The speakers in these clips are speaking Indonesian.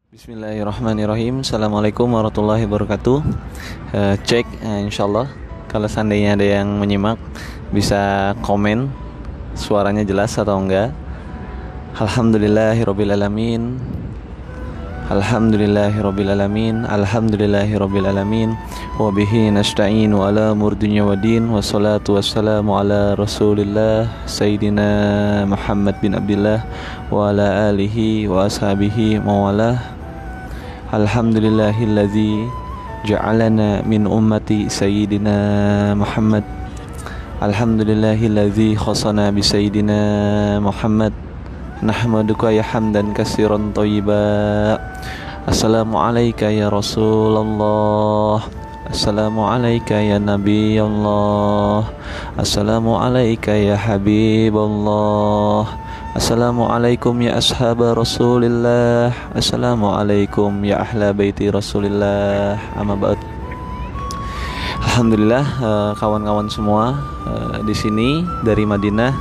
Bismillahirrahmanirrahim. Assalamualaikum warahmatullahi wabarakatuh. Cek, insyaallah kalau seandainya ada yang menyimak bisa komen suaranya jelas atau enggak. Alhamdulillahirobbilalamin. Alhamdulillahirobbilalamin. Alhamdulillahirobbilalamin. Wabihi nasta'inu ala murdunya wadin. Wassalatu wassalamu ala rasulillah Sayyidina Muhammad bin Abdillah wa ala alihi wa ashabihi mawalah. Alhamdulillahilladzi ja'alana min ummati Sayyidina Muhammad. Alhamdulillahilladzi khasana bi Sayyidina Muhammad. Nahmaduka ya hamdan katsiran thayyiba. Assalamu alayka ya Rasulullah. Assalamu alayka ya Nabi Allah. Assalamu alayka ya Habibullah. Assalamualaikum ya ashab Rasulillah. Assalamualaikum ya ahla baiti Rasulillah. Amma ba'd. Alhamdulillah, kawan-kawan semua di sini dari Madinah.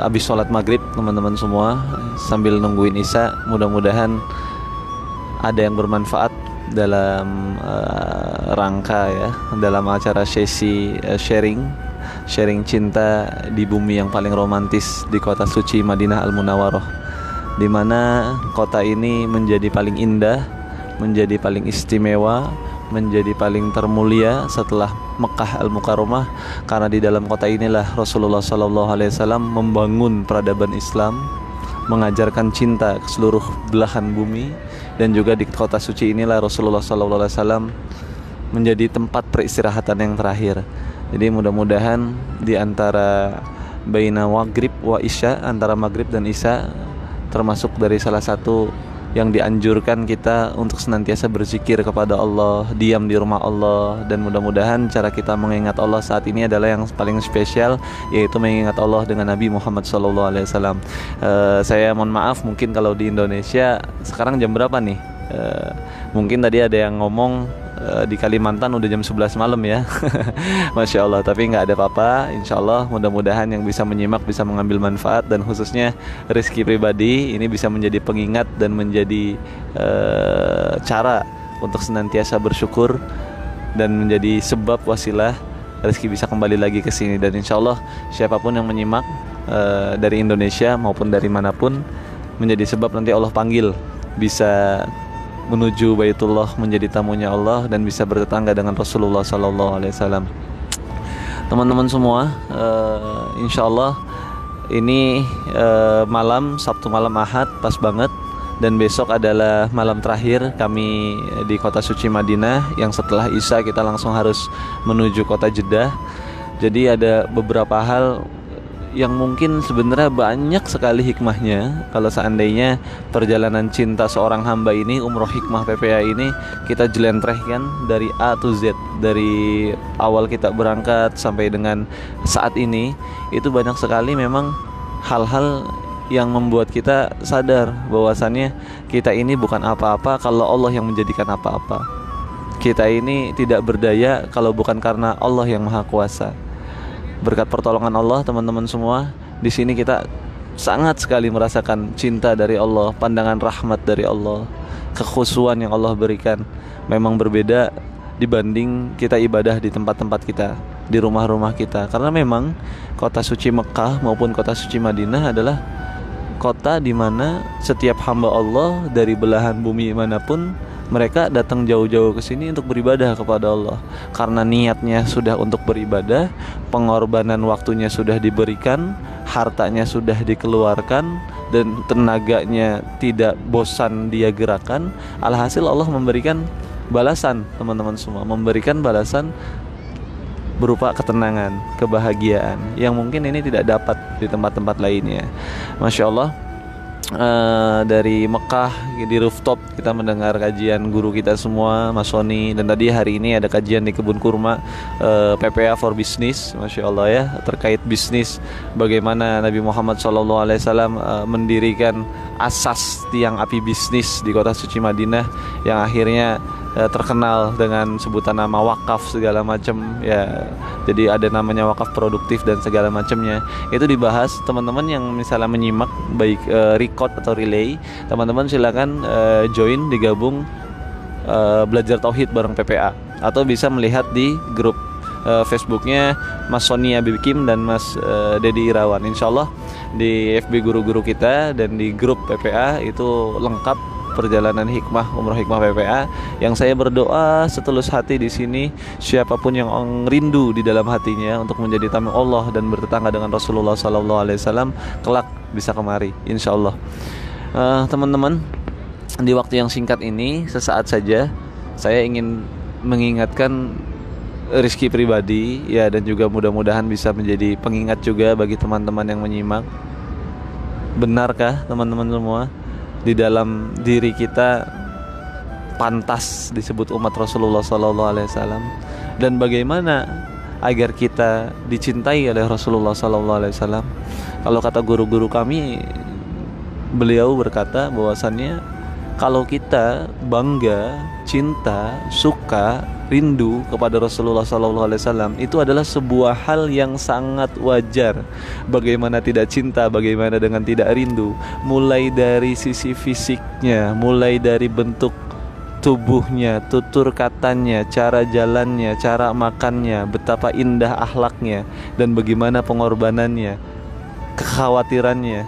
Habis sholat maghrib teman-teman semua sambil nungguin isya, mudah-mudahan ada yang bermanfaat dalam rangka ya, dalam acara sesi sharing cinta di bumi yang paling romantis di kota suci Madinah Al-Munawwarah, di mana kota ini menjadi paling indah, menjadi paling istimewa, menjadi paling termulia setelah Mekah Al-Mukarramah, karena di dalam kota inilah Rasulullah SAW membangun peradaban Islam, mengajarkan cinta ke seluruh belahan bumi, dan juga di kota suci inilah Rasulullah SAW menjadi tempat peristirahatan yang terakhir. Jadi mudah-mudahan di antara baina maghrib wa isya, antara maghrib dan isya, termasuk dari salah satu yang dianjurkan kita untuk senantiasa berzikir kepada Allah, diam di rumah Allah, dan mudah-mudahan cara kita mengingat Allah saat ini adalah yang paling spesial, yaitu mengingat Allah dengan Nabi Muhammad SAW. Saya mohon maaf, mungkin kalau di Indonesia sekarang jam berapa nih? Mungkin tadi ada yang ngomong di Kalimantan udah jam 11 malam ya. Masya Allah, tapi nggak ada apa-apa. Insya Allah mudah-mudahan yang bisa menyimak bisa mengambil manfaat, dan khususnya rezeki pribadi ini bisa menjadi pengingat dan menjadi cara untuk senantiasa bersyukur dan menjadi sebab wasilah rezeki bisa kembali lagi ke sini. Dan insya Allah siapapun yang menyimak dari Indonesia maupun dari manapun, menjadi sebab nanti Allah panggil bisa menuju Baitullah, menjadi tamunya Allah, dan bisa bertetangga dengan Rasulullah SAW. Teman-teman semua, insya Allah ini malam Sabtu malam Ahad pas banget, dan besok adalah malam terakhir kami di kota suci Madinah, yang setelah Isya kita langsung harus menuju kota Jeddah. Jadi ada beberapa hal yang mungkin sebenarnya banyak sekali hikmahnya kalau seandainya perjalanan cinta seorang hamba ini, umroh hikmah PPA ini, kita jelentrehkan dari A to Z, dari awal kita berangkat sampai dengan saat ini. Itu banyak sekali memang hal-hal yang membuat kita sadar bahwasannya kita ini bukan apa-apa kalau Allah yang menjadikan apa-apa. Kita ini tidak berdaya kalau bukan karena Allah yang Maha Kuasa. Berkat pertolongan Allah, teman-teman semua, di sini kita sangat sekali merasakan cinta dari Allah, pandangan rahmat dari Allah, kekhusyuan yang Allah berikan. Memang berbeda dibanding kita ibadah di tempat-tempat kita, di rumah-rumah kita. Karena memang kota suci Mekah maupun kota suci Madinah adalah kota di mana setiap hamba Allah dari belahan bumi manapun, mereka datang jauh-jauh ke sini untuk beribadah kepada Allah. Karena niatnya sudah untuk beribadah, pengorbanan waktunya sudah diberikan, hartanya sudah dikeluarkan, dan tenaganya tidak bosan dia gerakan. Alhasil Allah memberikan balasan, teman-teman semua, memberikan balasan berupa ketenangan, kebahagiaan yang mungkin ini tidak dapat di tempat-tempat lainnya. Masya Allah. Dari Mekah di rooftop kita mendengar kajian guru kita semua, Mas Sony, dan tadi hari ini ada kajian di Kebun Kurma, PPA for Business, Masya Allah ya, terkait bisnis, bagaimana Nabi Muhammad SAW mendirikan asas tiang api bisnis di kota suci Madinah, yang akhirnya terkenal dengan sebutan nama wakaf segala macam ya. Jadi ada namanya wakaf produktif dan segala macamnya. Itu dibahas. Teman-teman yang misalnya menyimak baik record atau relay, teman-teman silakan join, digabung belajar tauhid bareng PPA, atau bisa melihat di grup Facebooknya Mas Sony Abikim dan Mas Dedi Irawan. Insyaallah di FB guru-guru kita dan di grup PPA itu lengkap perjalanan hikmah umroh hikmah PPA. Yang saya berdoa setulus hati di sini, siapapun yang rindu di dalam hatinya untuk menjadi tamu Allah dan bertetangga dengan Rasulullah SAW, kelak bisa kemari insyaallah. Teman-teman, di waktu yang singkat ini sesaat saja saya ingin mengingatkan Rizky pribadi ya, dan juga mudah-mudahan bisa menjadi pengingat juga bagi teman-teman yang menyimak. Benarkah teman-teman semua di dalam diri kita pantas disebut umat Rasulullah SAW, dan bagaimana agar kita dicintai oleh Rasulullah SAW? Kalau kata guru-guru kami, beliau berkata bahwasannya kalau kita bangga, cinta, suka, rindu kepada Rasulullah SAW, itu adalah sebuah hal yang sangat wajar. Bagaimana tidak cinta, bagaimana dengan tidak rindu? Mulai dari sisi fisiknya, mulai dari bentuk tubuhnya, tutur katanya, cara jalannya, cara makannya, betapa indah akhlaknya, dan bagaimana pengorbanannya, kekhawatirannya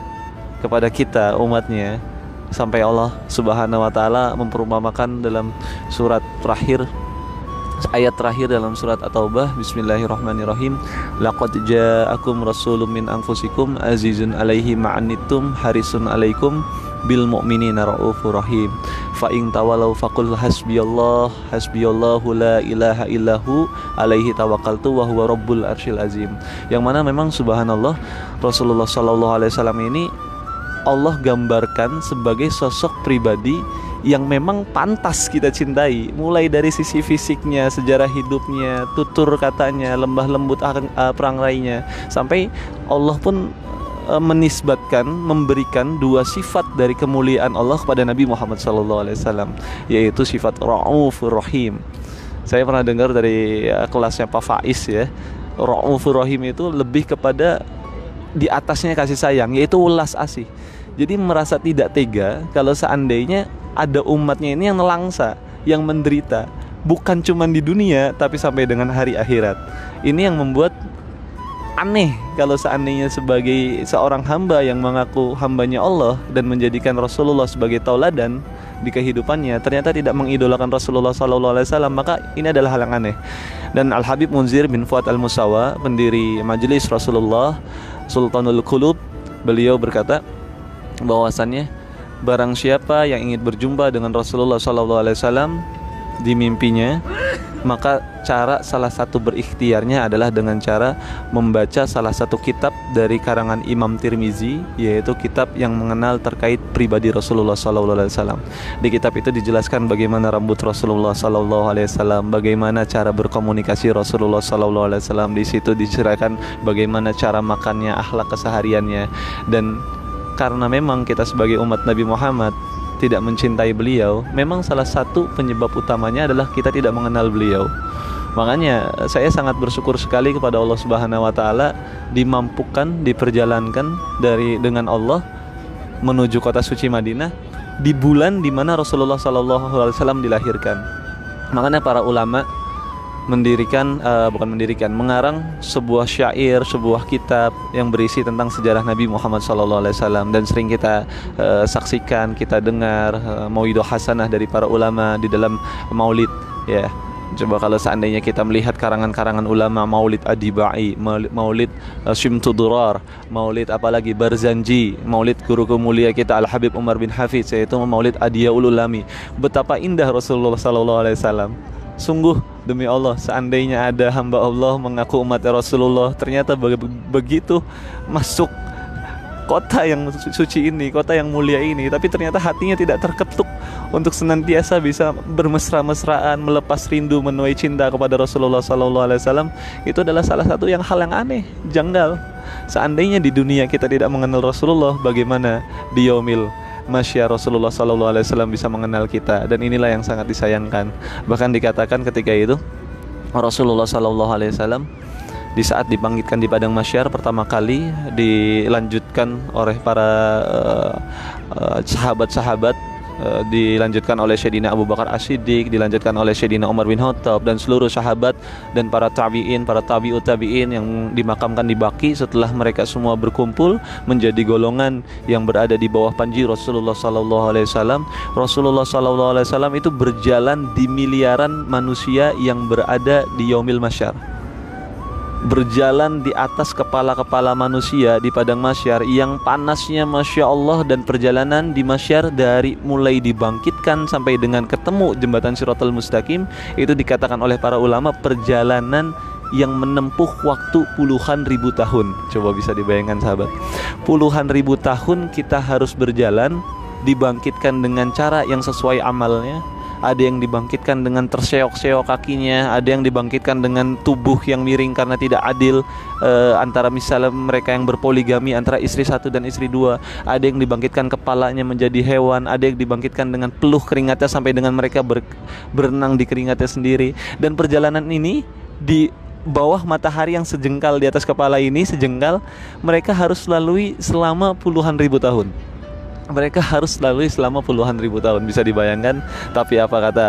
kepada kita umatnya. Sampai Allah Subhanahu wa taala memperumpamakan dalam surat terakhir, ayat terakhir dalam surat At-Taubah, bismillahirrahmanirrahim, laqad ja'akum rasulun min anfusikum azizun 'alaihi ma'anittum harisun 'alaikum bil mu'minina raufur rahim fa in tawallaw faqul hasbiyallahu la ilaha illahu alaihi tawakkaltu wa huwa rabbul arsyil azim. Yang mana memang subhanallah Rasulullah sallallahu alaihi wasallam ini Allah gambarkan sebagai sosok pribadi yang memang pantas kita cintai, mulai dari sisi fisiknya, sejarah hidupnya, tutur katanya, lembah lembut perangrainya, sampai Allah pun menisbatkan, memberikan dua sifat dari kemuliaan Allah kepada Nabi Muhammad SAW, yaitu sifat Raufur Rahim. Saya pernah dengar dari kelasnya Pak Faiz ya, Raufur Rahim itu lebih kepada di atasnya kasih sayang, yaitu ulas asih. Jadi merasa tidak tega kalau seandainya ada umatnya ini yang nelangsa, yang menderita, bukan cuma di dunia tapi sampai dengan hari akhirat. Ini yang membuat aneh kalau seandainya sebagai seorang hamba yang mengaku hambanya Allah dan menjadikan Rasulullah sebagai tauladan di kehidupannya, ternyata tidak mengidolakan Rasulullah SAW, maka ini adalah hal yang aneh. Dan Al-Habib Munzir bin Fuad Al-Musawa, pendiri Majelis Rasulullah Sultanul Qulub, beliau berkata bahwasannya barang siapa yang ingin berjumpa dengan Rasulullah SAW di mimpinya, maka cara salah satu berikhtiarnya adalah dengan cara membaca salah satu kitab dari karangan Imam Tirmizi, yaitu kitab yang mengenal terkait pribadi Rasulullah SAW. Di kitab itu dijelaskan bagaimana rambut Rasulullah SAW, bagaimana cara berkomunikasi Rasulullah SAW. Di situ diceritakan bagaimana cara makannya, akhlak kesehariannya. Dan karena memang kita sebagai umat Nabi Muhammad tidak mencintai beliau, memang salah satu penyebab utamanya adalah kita tidak mengenal beliau. Makanya saya sangat bersyukur sekali kepada Allah Subhanahu wa taala dimampukan, diperjalankan dengan Allah menuju kota suci Madinah di bulan di mana Rasulullah SAW dilahirkan. Makanya para ulama mengarang sebuah syair, sebuah kitab yang berisi tentang sejarah Nabi Muhammad SAW, dan sering kita saksikan, kita dengar mauidhah hasanah dari para ulama di dalam maulid ya. Coba kalau seandainya kita melihat karangan-karangan ulama, maulid Adibai, maulid Syimtu Durar, maulid apalagi Barzanji, maulid guru mulia kita Al-Habib Umar bin Hafiz, yaitu maulid Adiyaul Ulami. Betapa indah Rasulullah SAW. Sungguh demi Allah, seandainya ada hamba Allah mengaku umat Rasulullah, ternyata begitu masuk kota yang suci ini, kota yang mulia ini, tapi ternyata hatinya tidak terketuk untuk senantiasa bisa bermesra-mesraan, melepas rindu, menuai cinta kepada Rasulullah SAW. Itu adalah salah satu hal yang aneh, janggal. Seandainya di dunia kita tidak mengenal Rasulullah, bagaimana di yaumil Masya Rasulullah Sallallahu Alaihi Wasallam bisa mengenal kita, dan inilah yang sangat disayangkan. Bahkan dikatakan ketika itu Rasulullah Sallallahu Alaihi Wasallam di saat dibangkitkan di padang mahsyar pertama kali, dilanjutkan oleh para sahabat-sahabat, dilanjutkan oleh Sayyidina Abu Bakar As-Siddiq, dilanjutkan oleh Sayyidina Umar bin Khattab, dan seluruh sahabat dan para tabi'in, para tabi'ut tabi'in yang dimakamkan di Baqi. Setelah mereka semua berkumpul menjadi golongan yang berada di bawah panji Rasulullah Sallallahu Alaihi Wasallam, Rasulullah Sallallahu Alaihi Wasallam itu berjalan di miliaran manusia yang berada di yaumil mahsyar, berjalan di atas kepala-kepala manusia di padang mahsyar yang panasnya Masya Allah. Dan perjalanan di mahsyar dari mulai dibangkitkan sampai dengan ketemu jembatan Shiratal Mustaqim itu dikatakan oleh para ulama perjalanan yang menempuh waktu puluhan ribu tahun. Coba bisa dibayangkan sahabat, puluhan ribu tahun kita harus berjalan, dibangkitkan dengan cara yang sesuai amalnya. Ada yang dibangkitkan dengan terseok-seok kakinya, ada yang dibangkitkan dengan tubuh yang miring karena tidak adil antara misalnya mereka yang berpoligami antara istri satu dan istri dua, ada yang dibangkitkan kepalanya menjadi hewan, ada yang dibangkitkan dengan peluh keringatnya sampai dengan mereka berenang di keringatnya sendiri. Dan perjalanan ini di bawah matahari yang sejengkal di atas kepala ini, sejengkal, mereka harus lalui selama puluhan ribu tahun. Mereka harus lalui selama puluhan ribu tahun, bisa dibayangkan. Tapi apa kata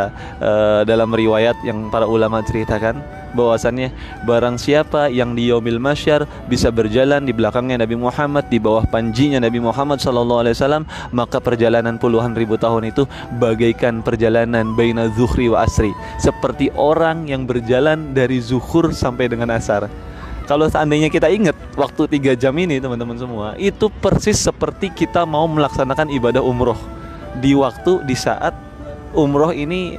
dalam riwayat yang para ulama ceritakan, bahwasannya barang siapa yang di yaumil mahsyar bisa berjalan di belakangnya Nabi Muhammad, di bawah panjinya Nabi Muhammad Sallallahu Alaihi Wasallam, maka perjalanan puluhan ribu tahun itu bagaikan perjalanan baina zuhri wa asri, seperti orang yang berjalan dari zuhur sampai dengan asar. Kalau seandainya kita ingat waktu 3 jam ini teman-teman semua, itu persis seperti kita mau melaksanakan ibadah umroh. Di saat umroh ini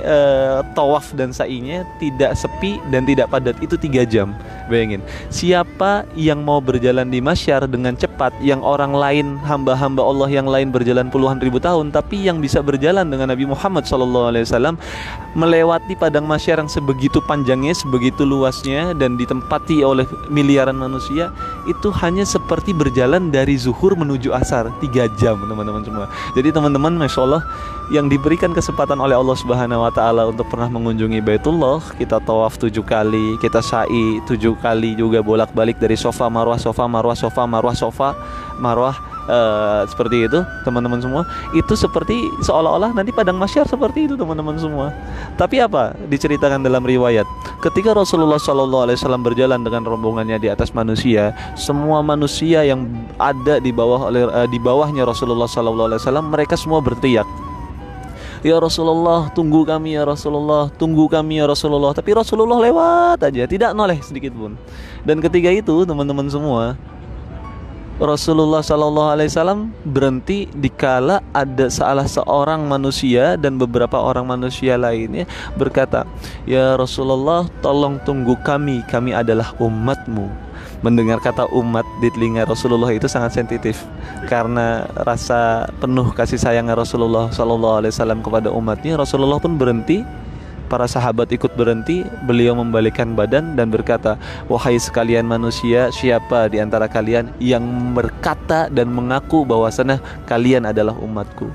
tawaf dan sa'inya tidak sepi dan tidak padat, itu 3 jam. Bayangin, siapa yang mau berjalan di mahsyar dengan cepat, yang orang lain, hamba-hamba Allah yang lain berjalan puluhan ribu tahun, tapi yang bisa berjalan dengan Nabi Muhammad SAW melewati padang mahsyar yang sebegitu panjangnya, sebegitu luasnya, dan ditempati oleh miliaran manusia, itu hanya seperti berjalan dari zuhur menuju asar, 3 jam teman-teman semua. Jadi teman-teman, Masya Allah, yang diberikan kesempatan oleh Allah Subhanahu Wa Taala untuk pernah mengunjungi Baitullah, kita tawaf 7 kali, kita sa'i 7 kali juga bolak-balik dari Sofa Marwah, Sofa Marwah, Sofa Marwah, Sofa Marwah, seperti itu teman-teman semua. Itu seperti seolah-olah nanti padang mahsyar seperti itu teman-teman semua. Tapi apa diceritakan dalam riwayat, ketika Rasulullah SAW berjalan dengan rombongannya di atas manusia, semua manusia yang ada di bawahnya Rasulullah SAW, mereka semua berteriak, "Ya Rasulullah, tunggu kami ya Rasulullah, tunggu kami ya Rasulullah." Tapi Rasulullah lewat aja, tidak noleh sedikit pun. Dan ketika itu teman-teman semua, Rasulullah SAW berhenti dikala ada salah seorang manusia dan beberapa orang manusia lainnya berkata, "Ya Rasulullah, tolong tunggu kami adalah umatmu." Mendengar kata umat di telinga Rasulullah itu sangat sensitif, karena rasa penuh kasih sayang Rasulullah SAW kepada umatnya. Rasulullah pun berhenti, para sahabat ikut berhenti. Beliau membalikkan badan dan berkata, "Wahai sekalian manusia, siapa di antara kalian yang berkata dan mengaku bahwasanya kalian adalah umatku?"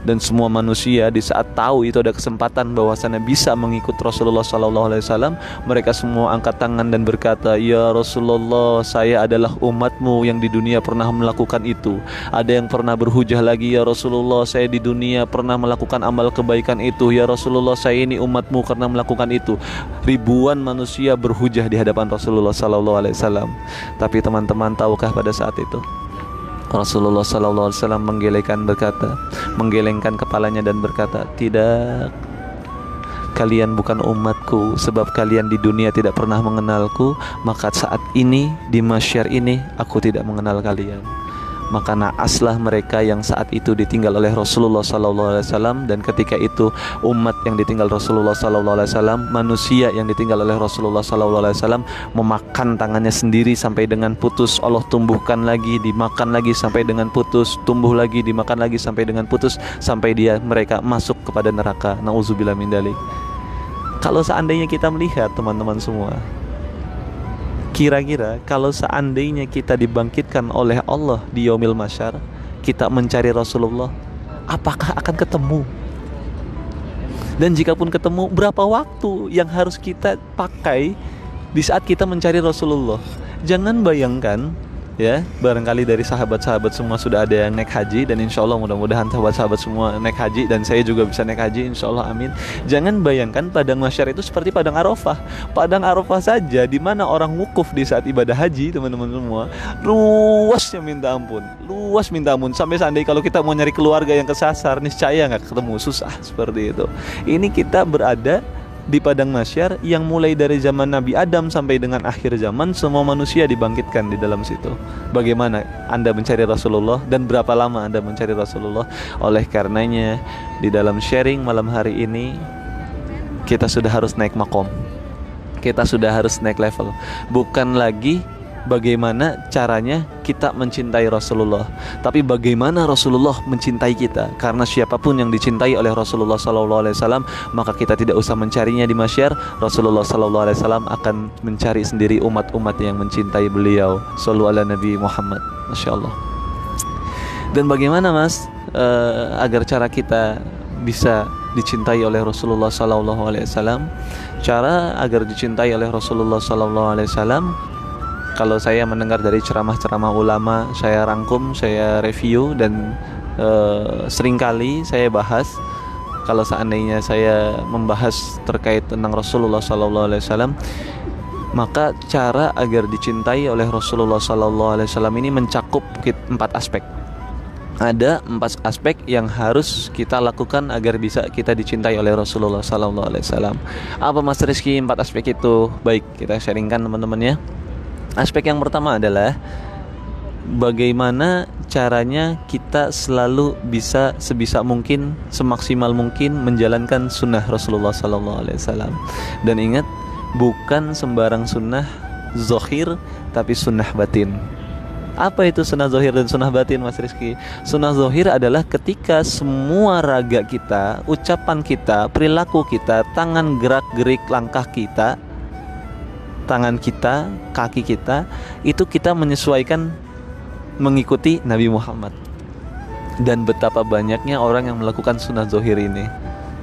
Dan semua manusia di saat tahu itu ada kesempatan bahwasanya bisa mengikut Rasulullah SAW, mereka semua angkat tangan dan berkata, "Ya Rasulullah, saya adalah umatmu yang di dunia pernah melakukan itu." Ada yang pernah berhujah lagi, "Ya Rasulullah, saya di dunia pernah melakukan amal kebaikan itu. Ya Rasulullah, saya ini umatmu karena melakukan itu." Ribuan manusia berhujah di hadapan Rasulullah SAW. Tapi teman-teman, tahukah pada saat itu Rasulullah SAW menggelengkan kepalanya dan berkata, "Tidak, kalian bukan umatku, sebab kalian di dunia tidak pernah mengenalku, maka saat ini di mahsyar ini aku tidak mengenal kalian." Maka naaslah mereka yang saat itu ditinggal oleh Rasulullah SAW. Dan ketika itu umat yang ditinggal Rasulullah SAW, manusia yang ditinggal oleh Rasulullah SAW, memakan tangannya sendiri sampai dengan putus. Allah tumbuhkan lagi, dimakan lagi sampai dengan putus, tumbuh lagi, dimakan lagi sampai dengan putus, sampai mereka masuk kepada neraka. Nauzubillah min dzalik. Kalau seandainya kita melihat teman-teman semua, kira-kira kalau seandainya kita dibangkitkan oleh Allah di yaumil mahsyar, kita mencari Rasulullah, apakah akan ketemu? Dan jika pun ketemu, berapa waktu yang harus kita pakai di saat kita mencari Rasulullah? Jangan bayangkan, ya, barangkali dari sahabat-sahabat semua sudah ada yang naik haji, dan insya Allah mudah-mudahan sahabat-sahabat semua naik haji, dan saya juga bisa naik haji insya Allah, amin. Jangan bayangkan padang mahsyar itu seperti padang Arafah. Padang Arafah saja di mana orang wukuf di saat ibadah haji, teman-teman semua, luasnya minta ampun, luas minta ampun. Sampai seandainya kalau kita mau nyari keluarga yang kesasar, niscaya nggak ketemu, susah seperti itu. Ini kita berada di padang mahsyar yang mulai dari zaman Nabi Adam sampai dengan akhir zaman, semua manusia dibangkitkan di dalam situ. Bagaimana Anda mencari Rasulullah dan berapa lama Anda mencari Rasulullah? Oleh karenanya, di dalam sharing malam hari ini, kita sudah harus naik makom, kita sudah harus naik level. Bukan lagi bagaimana caranya kita mencintai Rasulullah, tapi bagaimana Rasulullah mencintai kita. Karena siapapun yang dicintai oleh Rasulullah SAW, maka kita tidak usah mencarinya di mahsyar. Rasulullah SAW akan mencari sendiri umat-umat yang mencintai beliau. Shallu ala Nabi Muhammad. Masya Allah. Dan bagaimana mas agar cara kita bisa dicintai oleh Rasulullah SAW? Cara agar dicintai oleh Rasulullah SAW, kalau saya mendengar dari ceramah-ceramah ulama, saya rangkum, saya review, dan seringkali saya bahas. Kalau seandainya saya membahas terkait tentang Rasulullah SAW, maka cara agar dicintai oleh Rasulullah SAW ini mencakup 4 aspek. Ada 4 aspek yang harus kita lakukan agar bisa kita dicintai oleh Rasulullah SAW. Apa Mas Rizky 4 aspek itu? Baik, kita sharingkan teman-teman ya. Aspek yang pertama adalah bagaimana caranya kita selalu bisa sebisa mungkin, semaksimal mungkin menjalankan sunnah Rasulullah SAW. Dan ingat, bukan sembarang sunnah zohir, tapi sunnah batin. Apa itu sunnah zohir dan sunnah batin, Mas Rizky? Sunnah zohir adalah ketika semua raga kita, ucapan kita, perilaku kita, tangan gerak-gerik langkah kita, tangan kita, kaki kita, itu kita menyesuaikan mengikuti Nabi Muhammad. Dan betapa banyaknya orang yang melakukan sunnah zohir ini,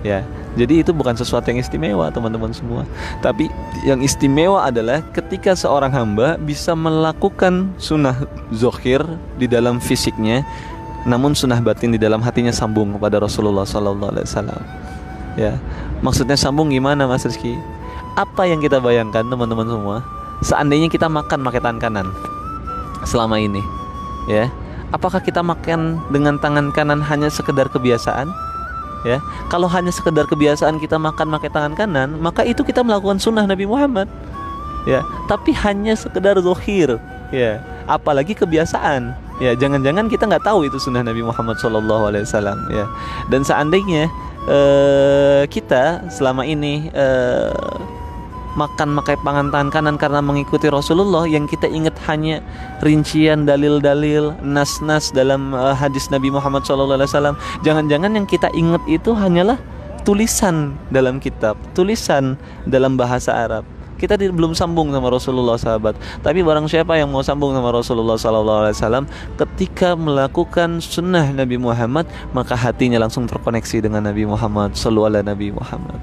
ya. Jadi itu bukan sesuatu yang istimewa teman-teman semua. Tapi yang istimewa adalah ketika seorang hamba bisa melakukan sunnah zohir di dalam fisiknya, namun sunnah batin di dalam hatinya sambung kepada Rasulullah SAW. Ya, maksudnya sambung gimana Mas Rizky? Apa yang kita bayangkan teman-teman semua, seandainya kita makan pakai tangan kanan selama ini, ya, apakah kita makan dengan tangan kanan hanya sekedar kebiasaan? Ya, kalau hanya sekedar kebiasaan kita makan pakai tangan kanan, maka itu kita melakukan sunnah Nabi Muhammad, ya. Tapi hanya sekedar zohir, ya, apalagi kebiasaan, ya. Jangan-jangan kita nggak tahu itu sunnah Nabi Muhammad SAW, ya. Dan seandainya kita selama ini makan pakai tangan kanan karena mengikuti Rasulullah, yang kita ingat hanya rincian dalil-dalil, nas-nas dalam hadis Nabi Muhammad SAW. Jangan-jangan yang kita ingat itu hanyalah tulisan dalam kitab, tulisan dalam bahasa Arab. Kita belum sambung sama Rasulullah sahabat. Tapi barang siapa yang mau sambung sama Rasulullah SAW, ketika melakukan sunnah Nabi Muhammad, maka hatinya langsung terkoneksi dengan Nabi Muhammad. Shallu ala Nabi Muhammad.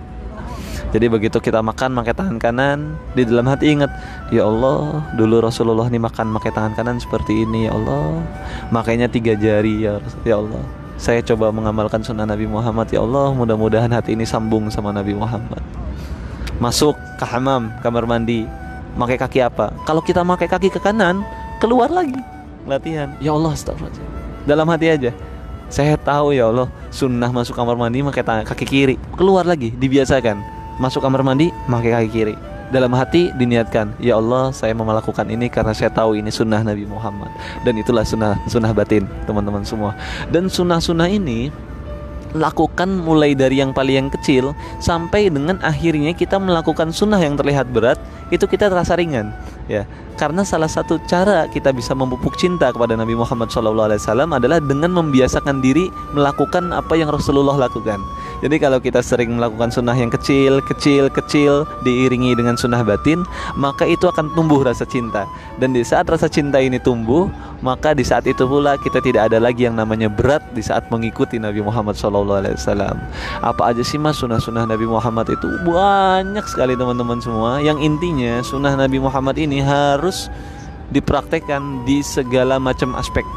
Jadi begitu kita makan pakai tangan kanan, di dalam hati ingat, ya Allah, dulu Rasulullah ini makan pakai tangan kanan seperti ini, ya Allah, makanya 3 jari, ya Allah. Saya coba mengamalkan sunnah Nabi Muhammad, ya Allah, mudah-mudahan hati ini sambung sama Nabi Muhammad. Masuk ke hammam, kamar mandi, pakai kaki apa? Kalau kita pakai kaki ke kanan, keluar lagi latihan, ya Allah, astagfirullah. Dalam hati aja, saya tahu ya Allah, sunnah masuk kamar mandi pakai kaki kiri, keluar lagi, dibiasakan. Masuk kamar mandi, pakai kaki kiri. Dalam hati diniatkan, ya Allah, saya mau melakukan ini karena saya tahu ini sunnah Nabi Muhammad. Dan itulah sunnah batin, teman-teman semua. Dan sunnah-sunnah ini lakukan mulai dari yang paling kecil sampai dengan akhirnya kita melakukan sunnah yang terlihat berat, itu kita terasa ringan, ya. Karena salah satu cara kita bisa memupuk cinta kepada Nabi Muhammad SAW adalah dengan membiasakan diri melakukan apa yang Rasulullah lakukan. Jadi kalau kita sering melakukan sunnah yang kecil diiringi dengan sunnah batin, maka itu akan tumbuh rasa cinta. Dan di saat rasa cinta ini tumbuh, maka di saat itu pula kita tidak ada lagi yang namanya berat di saat mengikuti Nabi Muhammad SAW. Apa aja sih mas sunnah-sunnah Nabi Muhammad itu? Banyak sekali teman-teman semua. Yang intinya sunnah Nabi Muhammad ini harus dipraktekkan di segala macam aspek.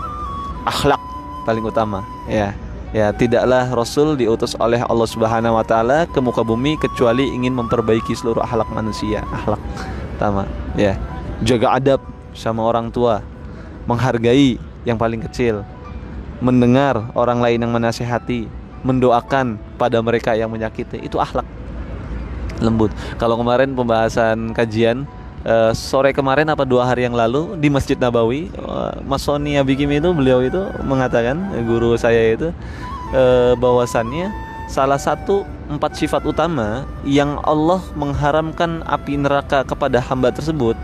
Akhlak paling utama, ya. Ya, tidaklah Rasul diutus oleh Allah Subhanahu wa taala ke muka bumi kecuali ingin memperbaiki seluruh akhlak manusia. Akhlak pertama, ya. Jaga adab sama orang tua, menghargai yang paling kecil, mendengar orang lain yang menasihati, mendoakan pada mereka yang menyakiti. Itu akhlak lembut. Kalau kemarin pembahasan kajian sore kemarin apa 2 hari yang lalu di Masjid Nabawi, Mas Soni Abikim itu, beliau itu mengatakan, guru saya itu, bahwasannya salah satu 4 sifat utama yang Allah mengharamkan api neraka kepada hamba tersebut,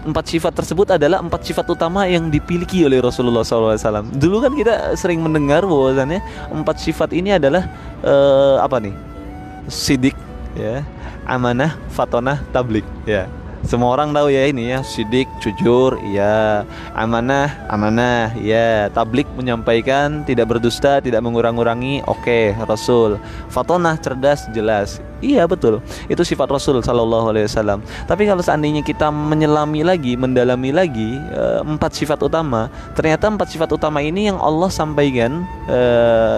empat sifat tersebut adalah 4 sifat utama yang dipiliki oleh Rasulullah SAW. Dulu kan kita sering mendengar bahwasannya 4 sifat ini adalah apa nih? Sidik, ya, amanah, fatonah, tablik, ya. Semua orang tahu ya ini ya, sidik, jujur, ya, amanah, ya, tablik, menyampaikan, tidak berdusta, tidak mengurang-urangi, oke, Rasul. Fatonah, cerdas, jelas. Iya betul, itu sifat Rasul Sallallahu Alaihi Wasallam. Tapi kalau seandainya kita mendalami lagi 4 sifat utama, ternyata 4 sifat utama ini yang Allah sampaikan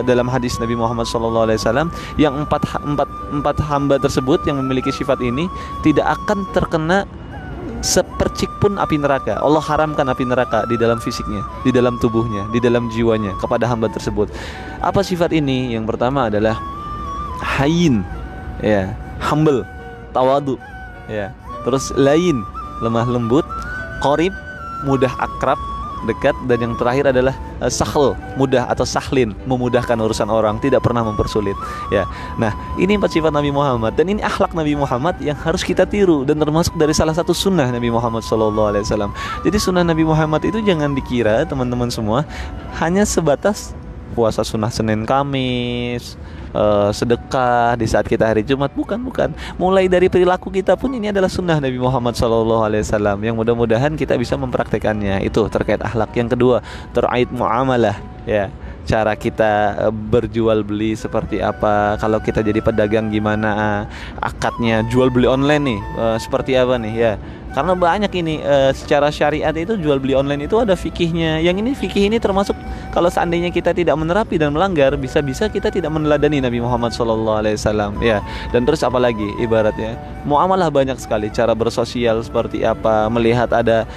dalam hadis Nabi Muhammad Sallallahu Alaihi Wasallam, yang empat hamba tersebut yang memiliki sifat ini tidak akan terkena sepercik pun api neraka. Allah haramkan api neraka di dalam fisiknya, di dalam tubuhnya, di dalam jiwanya kepada hamba tersebut. Apa sifat ini? Yang pertama adalah hayyin, ya, humble, tawadu, ya. Terus lain, lemah lembut, qarib, mudah akrab, dekat, dan yang terakhir adalah sahl, mudah atau sahlin, memudahkan urusan orang, tidak pernah mempersulit, ya. Nah, ini 4 sifat Nabi Muhammad, dan ini akhlak Nabi Muhammad yang harus kita tiru dan termasuk dari salah satu sunnah Nabi Muhammad SAW. Jadi sunnah Nabi Muhammad itu jangan dikira teman-teman semua hanya sebatas puasa sunnah Senin Kamis, sedekah di saat kita hari Jumat. Bukan. Mulai dari perilaku kita pun ini adalah sunnah Nabi Muhammad SAW yang mudah-mudahan kita bisa mempraktekannya. Itu terkait akhlak. Yang kedua, terkait muamalah, ya. Cara kita berjual beli seperti apa. Kalau kita jadi pedagang gimana akadnya, jual beli online nih seperti apa nih, ya. Karena banyak ini secara syariat itu jual beli online itu ada fikihnya. Yang ini fikih ini termasuk kalau seandainya kita tidak menerapi dan melanggar, bisa-bisa kita tidak meneladani Nabi Muhammad SAW, ya. Dan terus apalagi ibaratnya muamalah banyak sekali, cara bersosial seperti apa, melihat ada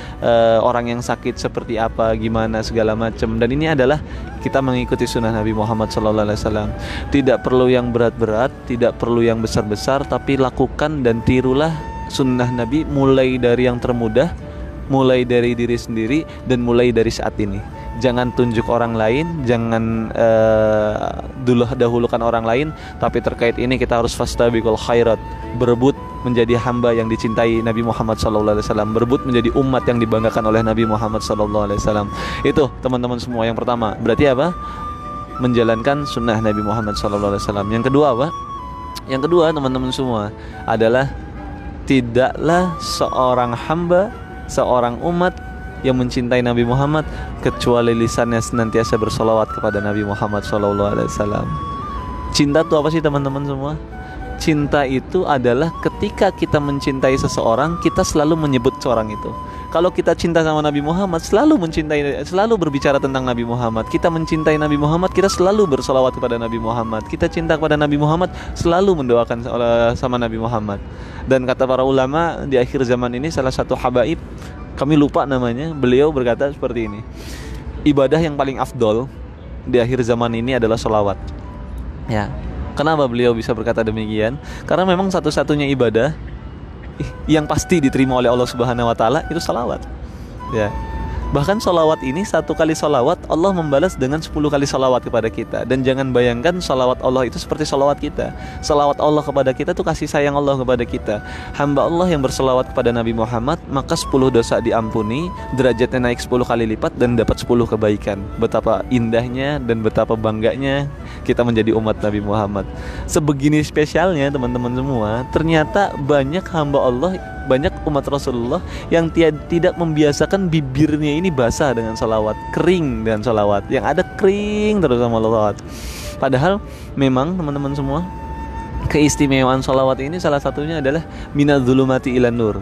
orang yang sakit seperti apa, gimana segala macam. Dan ini adalah kita mengikuti sunnah Nabi Muhammad SAW. Tidak perlu yang berat-berat, tidak perlu yang besar-besar, tapi lakukan dan tirulah sunnah Nabi mulai dari yang termudah, mulai dari diri sendiri, dan mulai dari saat ini. Jangan tunjuk orang lain, jangan dahulukan orang lain, tapi terkait ini kita harus fastabiqul khairat, berebut menjadi hamba yang dicintai Nabi Muhammad SAW, berebut menjadi umat yang dibanggakan oleh Nabi Muhammad SAW. Itu teman-teman semua. Yang pertama berarti apa? Menjalankan sunnah Nabi Muhammad SAW. Yang kedua apa? Yang kedua teman-teman semua adalah tidaklah seorang hamba, seorang umat yang mencintai Nabi Muhammad kecuali lisannya senantiasa bersolawat kepada Nabi Muhammad SAW. Cinta itu apa sih teman-teman semua? Cinta itu adalah ketika kita mencintai seseorang, kita selalu menyebut seorang itu. Kalau kita cinta sama Nabi Muhammad, selalu berbicara tentang Nabi Muhammad. Kita mencintai Nabi Muhammad, kita selalu bersolawat kepada Nabi Muhammad. Kita cinta kepada Nabi Muhammad, selalu mendoakan sama Nabi Muhammad. Dan kata para ulama di akhir zaman ini, salah satu habaib, kami lupa namanya, beliau berkata seperti ini: ibadah yang paling afdol di akhir zaman ini adalah solawat, ya. Kenapa beliau bisa berkata demikian? Karena memang satu-satunya ibadah yang pasti diterima oleh Allah Subhanahu wa taala itu salawat, ya. Bahkan salawat ini, 1 kali salawat Allah membalas dengan 10 kali salawat kepada kita. Dan jangan bayangkan salawat Allah itu seperti salawat kita. Salawat Allah kepada kita itu kasih sayang Allah kepada kita. Hamba Allah yang bersalawat kepada Nabi Muhammad, maka 10 dosa diampuni, derajatnya naik 10 kali lipat, dan dapat 10 kebaikan. Betapa indahnya dan betapa bangganya kita menjadi umat Nabi Muhammad. Sebegini spesialnya teman-teman semua, ternyata banyak hamba Allah, banyak umat Rasulullah yang tidak membiasakan bibirnya ini basah dengan sholawat, kering dengan sholawat, yang ada kering terus sama sholawat. Padahal memang teman-teman semua, keistimewaan sholawat ini salah satunya adalah minadzulumati ilan nur,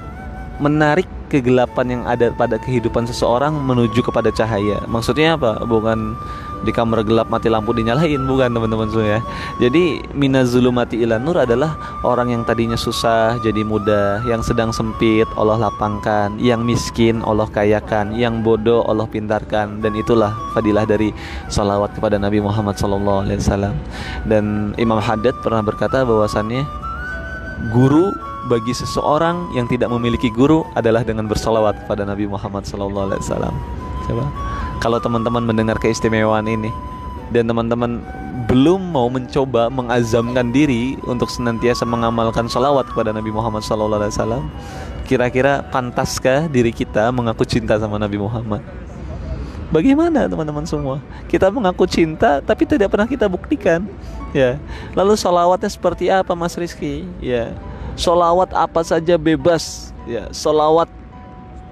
menarik kegelapan yang ada pada kehidupan seseorang menuju kepada cahaya. Maksudnya apa? Bukan di kamar gelap mati lampu dinyalain, bukan teman-teman semua ya. Jadi minazulumati ilan nur adalah orang yang tadinya susah jadi mudah, yang sedang sempit Allah lapangkan, yang miskin Allah kayakan, yang bodoh Allah pintarkan. Dan itulah fadilah dari salawat kepada Nabi Muhammad SAW. Dan Imam Haddad pernah berkata bahwasannya guru bagi seseorang yang tidak memiliki guru adalah dengan bersolawat kepada Nabi Muhammad SAW. Coba, kalau teman-teman mendengar keistimewaan ini dan teman-teman belum mau mencoba mengazamkan diri untuk senantiasa mengamalkan solawat kepada Nabi Muhammad SAW, kira-kira pantaskah diri kita mengaku cinta sama Nabi Muhammad? Bagaimana teman-teman semua? Kita mengaku cinta tapi tidak pernah kita buktikan. Ya, lalu solawatnya seperti apa, Mas Rizky? Ya, solawat apa saja bebas, ya, solawat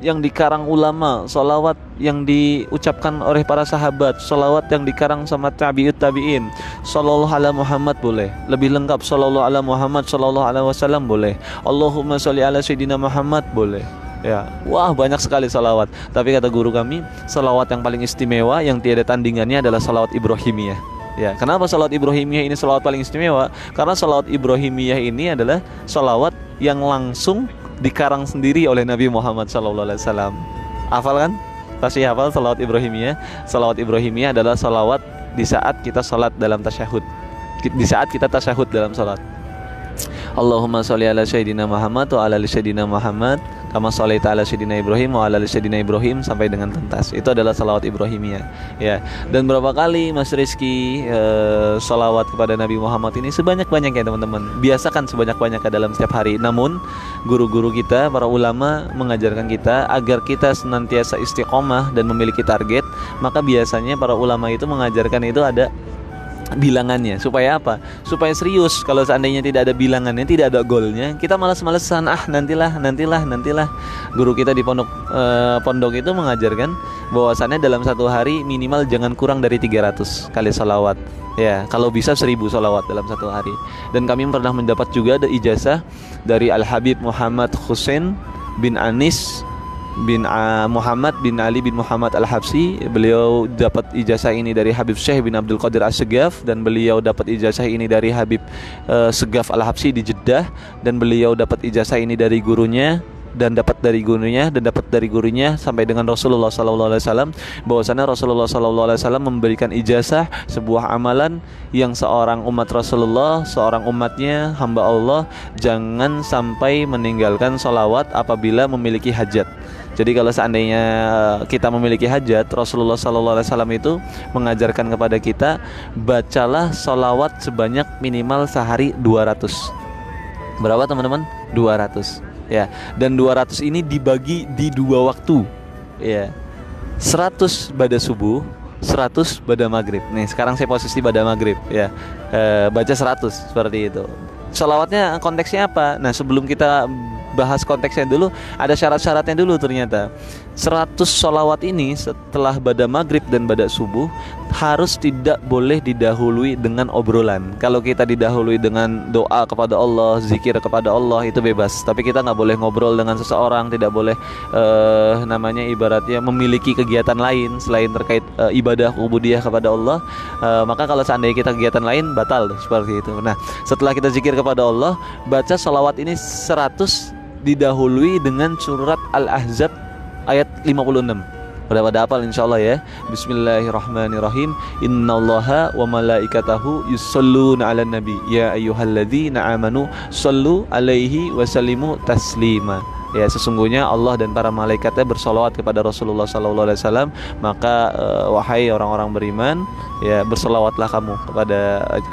yang dikarang ulama, solawat yang diucapkan oleh para sahabat, solawat yang dikarang sama tabi'ut tabi'in. Sallallahu ala Muhammad boleh, lebih lengkap sallallahu ala Muhammad sallallahu alaihi wasallam boleh, Allahumma sholli ala sayyidina Muhammad boleh. Ya, wah banyak sekali salawat. Tapi kata guru kami, salawat yang paling istimewa yang tiada tandingannya adalah salawat Ibrahimiyah. Ya, kenapa salawat Ibrahimiyah ini salawat paling istimewa? Karena salawat Ibrahimiyah ini adalah salawat yang langsung dikarang sendiri oleh Nabi Muhammad SAW. Hafal kan? Pasti hafal salawat Ibrahimiyah. Salawat Ibrahimiyah adalah salawat di saat kita salat dalam tasyahud. Di saat kita tasyahud dalam salat. Allahumma sholli ala sayyidina Muhammad wa ala ali sayyidina Muhammad kama sholaita ala sayyidina Ibrahim wa ala ali sayyidina Ibrahim sampai dengan tuntas. Itu adalah salawat Ibrahimiyah. Ya. Dan berapa kali Mas Rizky salawat kepada Nabi Muhammad ini? Sebanyak-banyaknya teman-teman. Biasakan sebanyak-banyaknya dalam setiap hari. Namun guru-guru kita, para ulama mengajarkan kita agar kita senantiasa istiqomah dan memiliki target. Maka biasanya para ulama itu mengajarkan itu ada bilangannya. Supaya apa? Supaya serius. Kalau seandainya tidak ada bilangannya, tidak ada goalnya, kita malas-malesan, nantilah. Guru kita di pondok itu mengajarkan bahwasannya dalam satu hari minimal jangan kurang dari 300 kali salawat. Ya, kalau bisa 1000 salawat dalam satu hari. Dan kami pernah mendapat juga ada ijazah dari Al-Habib Muhammad Hussein bin Anis bin Muhammad bin Ali bin Muhammad Al-Habsi. Beliau dapat ijazah ini dari Habib Syekh bin Abdul Qadir As-Segaf, dan beliau dapat ijazah ini dari Habib Segaf Al-Habsi di Jeddah, dan beliau dapat ijazah ini dari gurunya dan dapat dari gurunya sampai dengan Rasulullah SAW, bahwasanya Rasulullah SAW memberikan ijazah sebuah amalan yang seorang umat Rasulullah, seorang umatnya, hamba Allah, jangan sampai meninggalkan sholawat apabila memiliki hajat. Jadi kalau seandainya kita memiliki hajat, Rasulullah SAW itu mengajarkan kepada kita, bacalah sholawat sebanyak minimal sehari 200. Berapa teman-teman? 200. Ya, dan 200 ini dibagi di 2 waktu. Ya. 100 pada subuh, 100 pada maghrib. Nih, sekarang saya posisi pada maghrib ya. Baca 100 seperti itu. Sholawatnya konteksnya apa? Nah, sebelum kita bahas konteksnya dulu, ada syarat-syaratnya dulu ternyata. 100 sholawat ini setelah bada maghrib dan bada subuh harus tidak boleh didahului dengan obrolan. Kalau kita didahului dengan doa kepada Allah, zikir kepada Allah, itu bebas. Tapi kita nggak boleh ngobrol dengan seseorang, tidak boleh namanya ibaratnya memiliki kegiatan lain selain terkait ibadah ubudiyah kepada Allah. Maka kalau seandainya kita kegiatan lain, batal seperti itu. Nah, setelah kita zikir kepada Allah, baca sholawat ini 100 didahului dengan surat Al-Ahzab ayat 56. Udah pada hafal insyaallah ya. Bismillahirrahmanirrahim. Innallaha wa malaikatahu yusholluna 'alan nabi ya ayyuhalladzina amanu shollu 'alaihi wa sallimu taslima. Ya, sesungguhnya Allah dan para malaikatnya bersolawat kepada Rasulullah SAW. Maka wahai orang-orang beriman, ya bersolawatlah kamu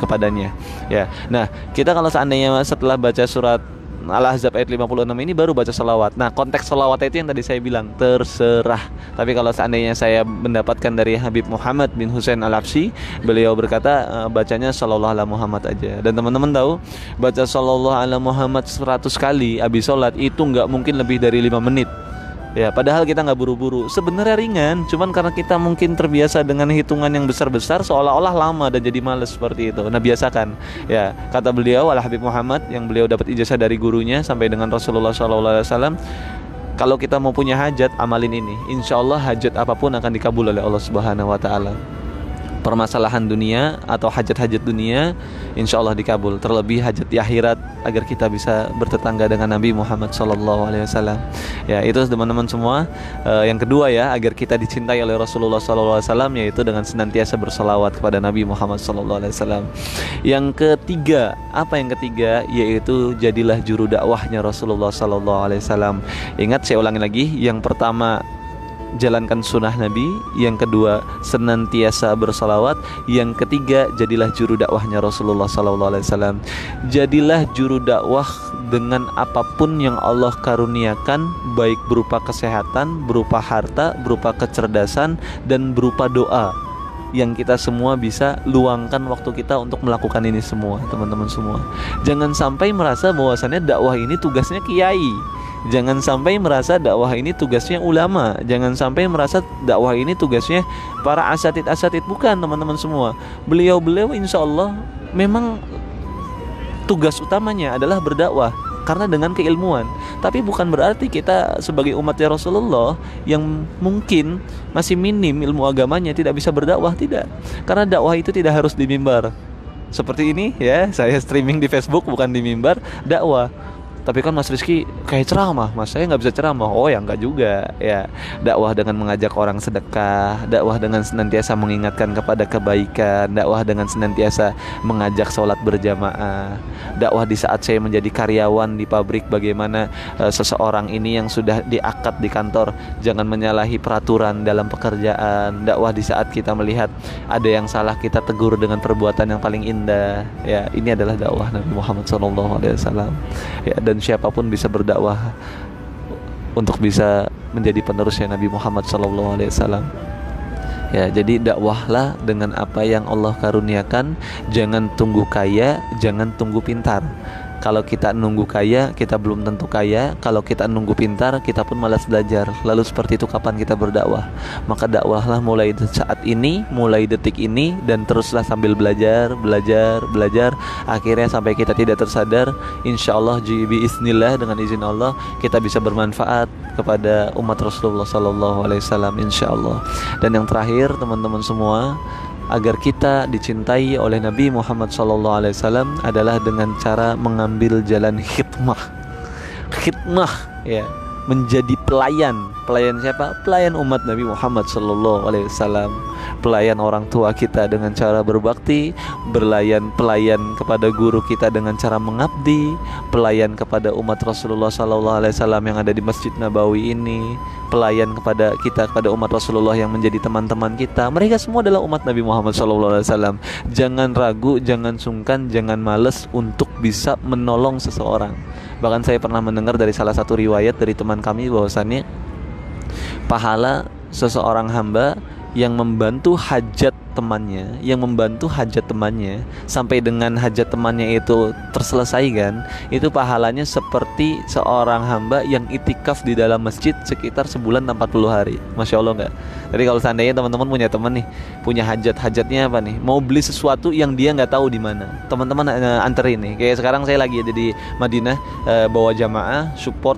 kepadanya. Ya, nah kita kalau seandainya setelah baca surat Al-Ahzab ayat 56 ini baru baca salawat. Nah, konteks salawat itu yang tadi saya bilang, terserah. Tapi kalau seandainya saya mendapatkan dari Habib Muhammad bin Husain Al-Habsyi, beliau berkata bacanya sallallahu ala Muhammad aja. Dan teman-teman tahu, baca sallallahu ala Muhammad 100 kali habis sholat itu nggak mungkin lebih dari 5 menit. Ya, padahal kita nggak buru-buru. Sebenarnya ringan, cuman karena kita mungkin terbiasa dengan hitungan yang besar-besar, seolah-olah lama dan jadi males seperti itu. Nah, biasakan. Ya, kata beliau Al Habib Muhammad yang beliau dapat ijazah dari gurunya sampai dengan Rasulullah SAW, kalau kita mau punya hajat, amalin ini. Insya Allah hajat apapun akan dikabul oleh Allah Subhanahu Wa Taala. Permasalahan dunia atau hajat-hajat dunia insya Allah dikabul, terlebih hajat di akhirat agar kita bisa bertetangga dengan Nabi Muhammad SAW. Ya, itu teman-teman semua. Yang kedua ya, agar kita dicintai oleh Rasulullah SAW, yaitu dengan senantiasa bersalawat kepada Nabi Muhammad SAW. Yang ketiga, apa yang ketiga? Yaitu jadilah juru dakwahnya Rasulullah SAW. Ingat, saya ulangi lagi, yang pertama jalankan sunnah Nabi, yang kedua senantiasa bersalawat, yang ketiga jadilah juru dakwahnya Rasulullah SAW. Jadilah juru dakwah dengan apapun yang Allah karuniakan, baik berupa kesehatan, berupa harta, berupa kecerdasan, dan berupa doa, yang kita semua bisa luangkan waktu kita untuk melakukan ini semua, teman-teman semua. Jangan sampai merasa bahwasannya dakwah ini tugasnya kiai. Jangan sampai merasa dakwah ini tugasnya ulama. Jangan sampai merasa dakwah ini tugasnya para asatid-asatid. Bukan, teman-teman semua. Beliau-beliau insya Allah memang tugas utamanya adalah berdakwah, karena dengan keilmuan. Tapi bukan berarti kita sebagai umatnya Rasulullah yang mungkin masih minim ilmu agamanya tidak bisa berdakwah. Tidak. Karena dakwah itu tidak harus di mimbar. Seperti ini ya, saya streaming di Facebook bukan di mimbar, dakwah. Tapi kan Mas Rizky kayak ceramah, Mas saya nggak bisa ceramah. Oh ya, nggak juga ya. Dakwah dengan mengajak orang sedekah, dakwah dengan senantiasa mengingatkan kepada kebaikan, dakwah dengan senantiasa mengajak sholat berjamaah, dakwah di saat saya menjadi karyawan di pabrik, bagaimana seseorang ini yang sudah diakad di kantor jangan menyalahi peraturan dalam pekerjaan, dakwah di saat kita melihat ada yang salah kita tegur dengan perbuatan yang paling indah. Ya, ini adalah dakwah Nabi Muhammad SAW. Ya, dan siapapun bisa berdakwah untuk bisa menjadi penerusnya Nabi Muhammad SAW. Ya, jadi dakwahlah dengan apa yang Allah karuniakan. Jangan tunggu kaya, jangan tunggu pintar. Kalau kita nunggu kaya, kita belum tentu kaya. Kalau kita nunggu pintar, kita pun malas belajar. Lalu seperti itu kapan kita berdakwah? Maka dakwahlah mulai saat ini, mulai detik ini, dan teruslah sambil belajar. Akhirnya sampai kita tidak tersadar, insya Allah biiznillah, dengan izin Allah, kita bisa bermanfaat kepada umat Rasulullah SAW, insya Allah. Dan yang terakhir, teman-teman semua, agar kita dicintai oleh Nabi Muhammad SAW adalah dengan cara mengambil jalan khidmah, ya, menjadi pelayan siapa? Pelayan umat Nabi Muhammad SAW, pelayan orang tua kita dengan cara berbakti, pelayan kepada guru kita dengan cara mengabdi, pelayan kepada umat Rasulullah SAW yang ada di Masjid Nabawi ini, pelayan kepada kita, kepada umat Rasulullah yang menjadi teman-teman kita. Mereka semua adalah umat Nabi Muhammad SAW. Jangan ragu, jangan sungkan, jangan males untuk bisa menolong seseorang. Bahkan saya pernah mendengar dari salah satu riwayat dari teman kami bahwasannya pahala seseorang hamba yang membantu hajat temannya, sampai dengan hajat temannya itu terselesaikan, itu pahalanya seperti seorang hamba yang itikaf di dalam masjid sekitar sebulan 40 hari. Masya Allah nggak? Jadi kalau seandainya teman-teman punya teman nih, punya hajatnya apa nih, mau beli sesuatu yang dia nggak tahu di mana, teman-teman anterin nih. Kayak sekarang saya lagi ada di Madinah, bawa jamaah support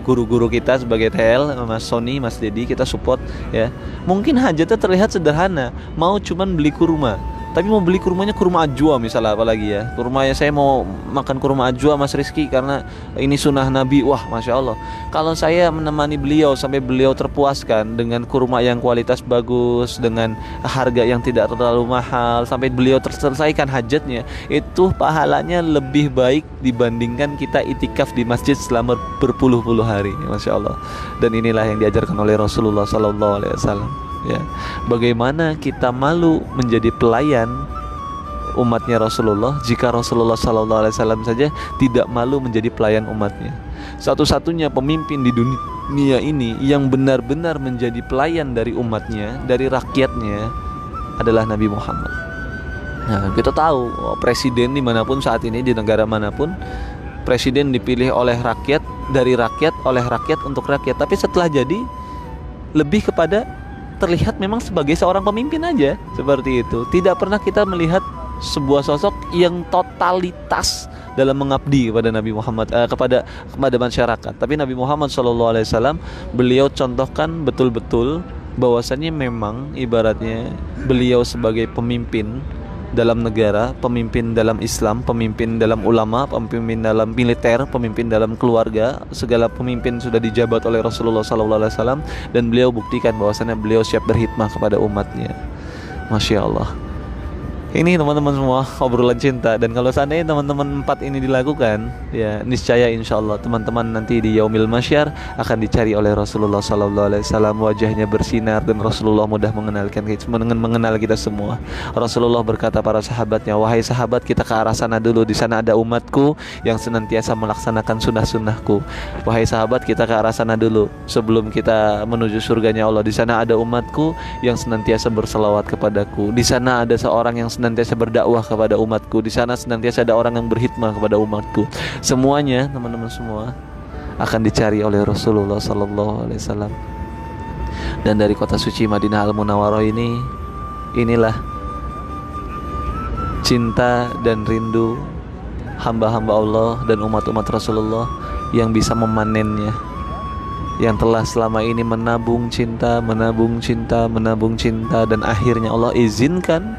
guru-guru kita sebagai TL, Mas Sony, Mas Dedi, kita support ya. Mungkin hajatnya terlihat sederhana, mau cuman beli kurma, tapi mau beli kurmanya kurma ajwa misalnya, apalagi ya kurmanya saya mau makan kurma ajwa Mas Rizky karena ini sunnah Nabi. Wah, Masya Allah, kalau saya menemani beliau sampai beliau terpuaskan dengan kurma yang kualitas bagus, dengan harga yang tidak terlalu mahal, sampai beliau terselesaikan hajatnya, itu pahalanya lebih baik dibandingkan kita itikaf di masjid selama berpuluh-puluh hari. Masya Allah. Dan inilah yang diajarkan oleh Rasulullah SAW. Ya, bagaimana kita malu menjadi pelayan umatnya Rasulullah, jika Rasulullah SAW saja tidak malu menjadi pelayan umatnya. Satu-satunya pemimpin di dunia ini yang benar-benar menjadi pelayan dari umatnya, dari rakyatnya adalah Nabi Muhammad. Nah, kita tahu presiden dimanapun saat ini, di negara manapun, presiden dipilih oleh rakyat, dari rakyat, oleh rakyat, untuk rakyat. Tapi setelah jadi, lebih kepada terlihat memang sebagai seorang pemimpin aja, seperti itu. Tidak pernah kita melihat sebuah sosok yang totalitas dalam mengabdi kepada Nabi Muhammad, kepada masyarakat. Tapi Nabi Muhammad SAW, beliau contohkan betul-betul bahwasannya memang ibaratnya beliau sebagai pemimpin dalam negara, pemimpin dalam Islam, pemimpin dalam ulama, pemimpin dalam militer, pemimpin dalam keluarga, segala pemimpin sudah dijabat oleh Rasulullah SAW, dan beliau buktikan bahwasannya beliau siap berkhidmah kepada umatnya. Masya Allah. Ini teman-teman semua obrolan cinta, dan kalau seandainya teman-teman 4 ini dilakukan, ya niscaya insya Allah teman-teman nanti di Yaumil Mahsyar akan dicari oleh Rasulullah SAW, wajahnya bersinar dan Rasulullah mudah mengenal kita semua. Rasulullah berkata para sahabatnya, wahai sahabat, kita ke arah sana dulu, di sana ada umatku yang senantiasa melaksanakan sunnah-sunnahku. Wahai sahabat, kita ke arah sana dulu sebelum kita menuju surganya Allah. Di sana ada umatku yang senantiasa berselawat kepadaku. Di sana ada seorang yang senantiasa berdakwah kepada umatku. Di sana senantiasa ada orang yang berkhidmah kepada umatku. Semuanya, teman-teman semua, akan dicari oleh Rasulullah SAW. Dan dari kota suci Madinah Al-Munawwarah ini, inilah cinta dan rindu hamba-hamba Allah dan umat-umat Rasulullah yang bisa memanennya, yang telah selama ini menabung cinta, dan akhirnya Allah izinkan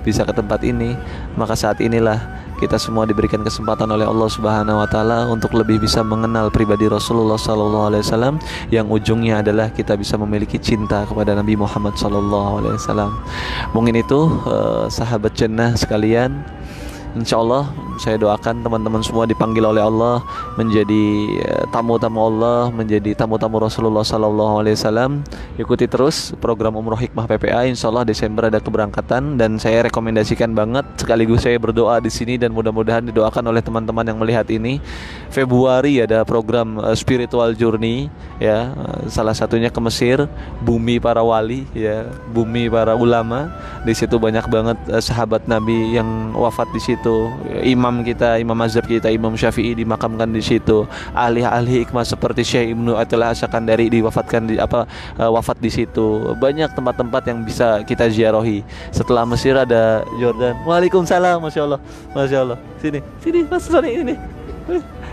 bisa ke tempat ini. Maka saat inilah kita semua diberikan kesempatan oleh Allah Subhanahu wa taala untuk lebih bisa mengenal pribadi Rasulullah SAW, yang ujungnya adalah kita bisa memiliki cinta kepada Nabi Muhammad SAW. Mungkin itu sahabat jannah sekalian. Insya Allah saya doakan teman-teman semua dipanggil oleh Allah menjadi tamu-tamu Allah, menjadi tamu-tamu Rasulullah SAW. Ikuti terus program Umroh Hikmah PPA. Insya Allah Desember ada keberangkatan, dan saya rekomendasikan banget, sekaligus saya berdoa di sini dan mudah-mudahan didoakan oleh teman-teman yang melihat ini. Februari ada program spiritual journey, ya, salah satunya ke Mesir, bumi para wali, ya, bumi para ulama. Di situ banyak banget sahabat Nabi yang wafat di situ. Imam kita, imam mazhab kita, Imam Syafi'i dimakamkan di situ. Ahli-ahli hikmah seperti Syekh Ibnu Athaillah As-Sakandari wafat di situ. Banyak tempat-tempat yang bisa kita ziarahi. Setelah Mesir ada Jordan. Waalaikumsalam, masya Allah. Sini Mas Sony ini.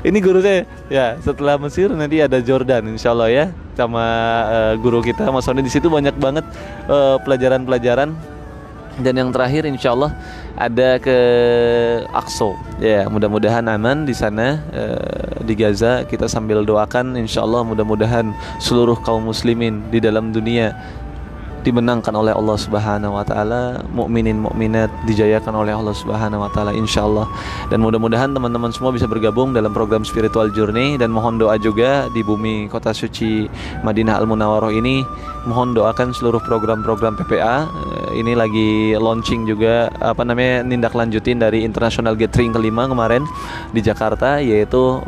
Ini guru saya. Ya, setelah Mesir nanti ada Jordan, insya Allah ya, sama guru kita Mas Sony. Di situ banyak banget pelajaran-pelajaran. Dan yang terakhir insya Allah ada ke Aqsa, ya, mudah-mudahan aman di sana, di Gaza. Kita sambil doakan insya Allah mudah-mudahan seluruh kaum muslimin di dalam dunia dimenangkan oleh Allah Subhanahu wa taala, mukminin mukminat dijayakan oleh Allah Subhanahu wa taala insyaallah. Dan mudah-mudahan teman-teman semua bisa bergabung dalam program spiritual journey, dan mohon doa juga di bumi kota suci Madinah Al-Munawwarah ini. Mohon doakan seluruh program-program PPA. Ini lagi launching juga nindak lanjutin dari International Gathering kelima kemarin di Jakarta, yaitu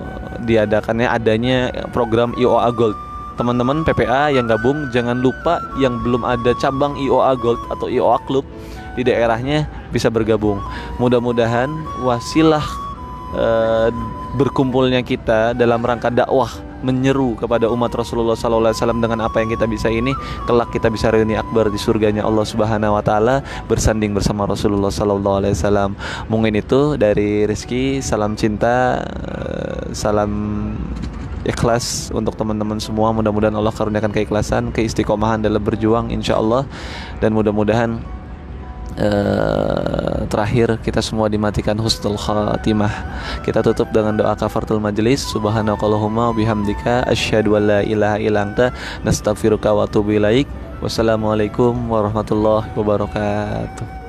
adanya program IOA Gold. Teman-teman PPA yang gabung, jangan lupa yang belum ada cabang IOA Gold atau IOA Club di daerahnya bisa bergabung. Mudah-mudahan wasilah berkumpulnya kita dalam rangka dakwah menyeru kepada umat Rasulullah SAW dengan apa yang kita bisa ini, kelak kita bisa reuni akbar di surganya Allah Subhanahu wa taala bersanding bersama Rasulullah SAW. Mungkin itu dari Rizky, salam cinta, salam ikhlas untuk teman-teman semua. Mudah-mudahan Allah karuniakan keikhlasan, keistiqomahan dalam berjuang insyaallah. Dan mudah-mudahan terakhir kita semua dimatikan husnul khatimah. Kita tutup dengan doa kafaratul majelis. Subhanakallahumma bihamdika asyhadu an la ilaha illa anta nastaghfiruka wa atubu ilaik. Wassalamualaikum warahmatullahi wabarakatuh.